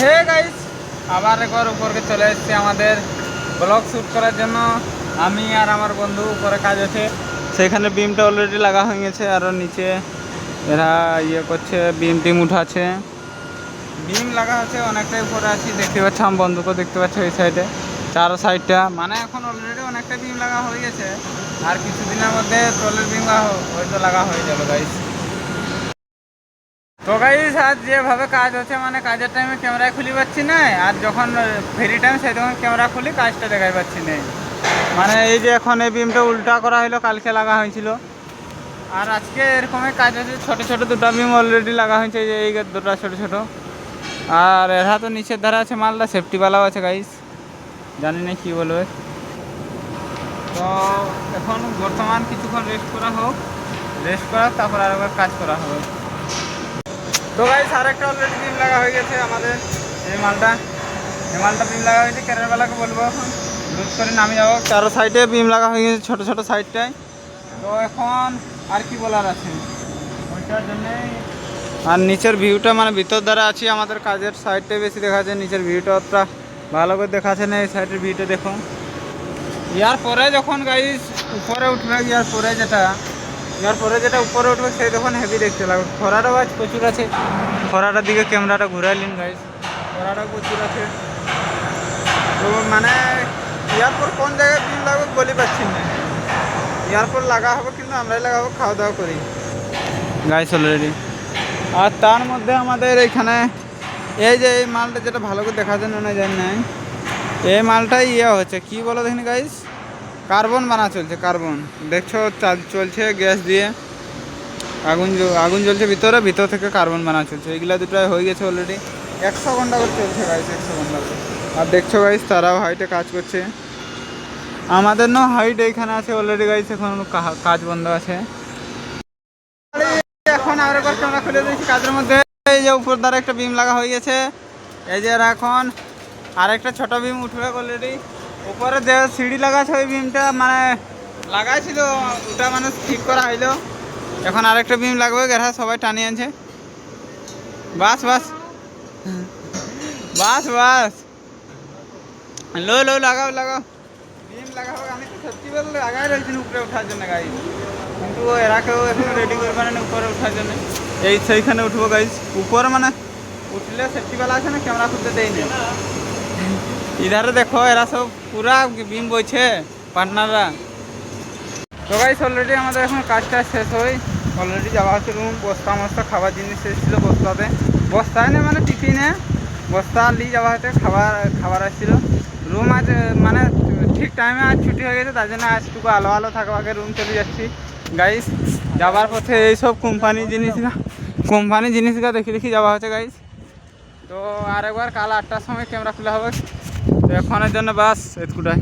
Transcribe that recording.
Hey guys, আবার একবার উপরে চলে এসেছি আমাদের ব্লগ শ্যুট করার জন্য। আমি আর আমার বন্ধু উপরে কাজ আছে, সেখানে বিমটা অলরেডি লাগা হয়ে গেছে। আর নিচে এরা ইয়ে করছে, বিম টিম উঠাচ্ছে। বিম লাগা হচ্ছে, অনেকটাই উপরে আছি, দেখতে পাচ্ছ। আমি বন্ধুকেও দেখতে পাচ্ছি ওই সাইডে, চারো সাইডটা মানে এখন অলরেডি অনেকটা বিম লাগা হয়ে গেছে। আর কিছুদিনের মধ্যে তলের বিম হয়তো লাগা হয়ে যাবে গাইস। তো গাইস, আজ যেভাবে কাজ হচ্ছে মানে কাজের টাইমে ক্যামেরায় খুলি পাচ্ছি না, আর যখন ফ্রি টাইম সেই তখন ক্যামেরা খুলি কাজটা দেখাই পাচ্ছি না। মানে এই যে এখন এই বিমটা উল্টা করা হলো, কালকে লাগা হয়েছিল। আর আজকে এরকমই কাজ হচ্ছে, ছোটো ছোটো দুটো বিম অলরেডি লাগা হয়েছে, এই দুটো ছোটো ছোটো। আর এরা তো নিচের ধারে আছে, মালটা সেফটিওয়ালাও আছে গাইস, জানি না কী বলবে। তো এখন বর্তমান কিছুক্ষণ রেস্ট করা হোক, রেস্ট করা তারপর আরেকবার কাজ করা হবে। তো গাইস, আরেকটা অলরেডি বিম লাগা হয়ে গেছে আমাদের। এই মালটা বিম লাগা হয়েছে, কেরারবেলাকে বলবো এখন লুজ করে নামে যাবো। চারো সাইডে বিম লাগা হয়ে গেছে, ছোটো ছোটো সাইডটায়। তো এখন আর কি বলার আছে ওইটার জন্যেই। আর নিচের ভিউটা মানে ভিতর দ্বারা আছি, আমাদের কাজের সাইডটাই বেশি দেখা যাচ্ছে, নিচের ভিউটা অতটা ভালো করে দেখাচ্ছে না। এই সাইডের ভিউটা দেখো। ইয়ার পরে যখন গাইস উপরে উঠবে, ইয়ার পরে যেটা উপরে উঠবে সেই তখন হেভি দেখতে লাগবে। খরাটাও আজ প্রচুর আছে, খরাটার দিকে ক্যামেরাটা ঘুরাইলেন গাইস, খরাটাও প্রচুর আছে। তো মানে ইয়ারপর কোন জায়গায় বিল লাগবে বলে পাচ্ছি না। ইয়ারপর লাগা হবে, কিন্তু আমরাই লাগাবো, খাওয়া দাওয়া করি গাইস অলরেডি। আর তার মধ্যে আমাদের এইখানে এই যে এই মালটা যেটা ভালো করে দেখা যায় না জানি না, এই মালটাই হচ্ছে কি বলো দেখিনি গাইস, কার্বন বানা চলছে। কার্বন দেখছো চলছে গ্যাস দিয়ে, আগুন জ্বলছে ভিতর থেকে কার্বন বানা চলছে। এইগুলা দুটোই হয়ে গেছে অলরেডি, 100 ঘন্টা করে চলছে গাইস, 100 ঘন্টা করে। আর দেখছো গাইস, তারাও হাইটে কাজ করছে। আমাদের না হাইট এইখানে আছে অলরেডি গাইস, এখন কাজ বন্ধ আছে। এখন আরেকবার ক্যামেরা খুলে দিয়েছি কাজের মধ্যে। এই যে উপর দ্বারা একটা বিম লাগা হয়ে গেছে, এই যে এখন আরেকটা ছোট বিম উঠবে অলরেডি। উপরে যে সিঁড়ি লাগাচ্ছে ওই বিমটা মানে লাগাইছিল, ওটা মানে ঠিক করা হইলো। এখন আরেকটা বিম লাগবে, গেরা সবাই টানিয়ে আনছে। বাস বাস বাস বাস লো লাগাও বিম লাগাবো। আমি তো সত্যি বলতে লাগাই রয়েছি উপরে ওঠার জন্য গাই, কিন্তু এরাকেও এখন রেডি করবে না উপরে ওঠার জন্য। সেইখানে উঠবো গাইজ উপরে, মানে উঠলে সেফটিওয়ালা আছে না, ক্যামেরা খুলতে দেয়নি। ইধারে দেখো এরা সব পুরা বিম বইছে পার্টনাররা। তো গাইস, অলরেডি আমাদের এখন কাজটা শেষ হই, অলরেডি যাওয়া হচ্ছে রুম। বস্তা মস্তা খাবার জিনিস এসেছিলো বস্তায় না মানে টিফিনে বস্তা নিয়ে যাওয়া হচ্ছে, খাবার আসছিলো। রুম আজ মানে ঠিক টাইমে আজ ছুটি হয়ে গেছে, তার জন্য আজটুকু আলো থাকা আগে রুম চলে যাচ্ছি গাইস। যাবার পথে এইসব কোম্পানি জিনিসগুলো দেখি যাওয়া হচ্ছে গাইস। তো আরেকবার কাল 8টার সময় ক্যামেরা খোলা হবে। তো এখনের জন্য বাস এতটুকুটাই।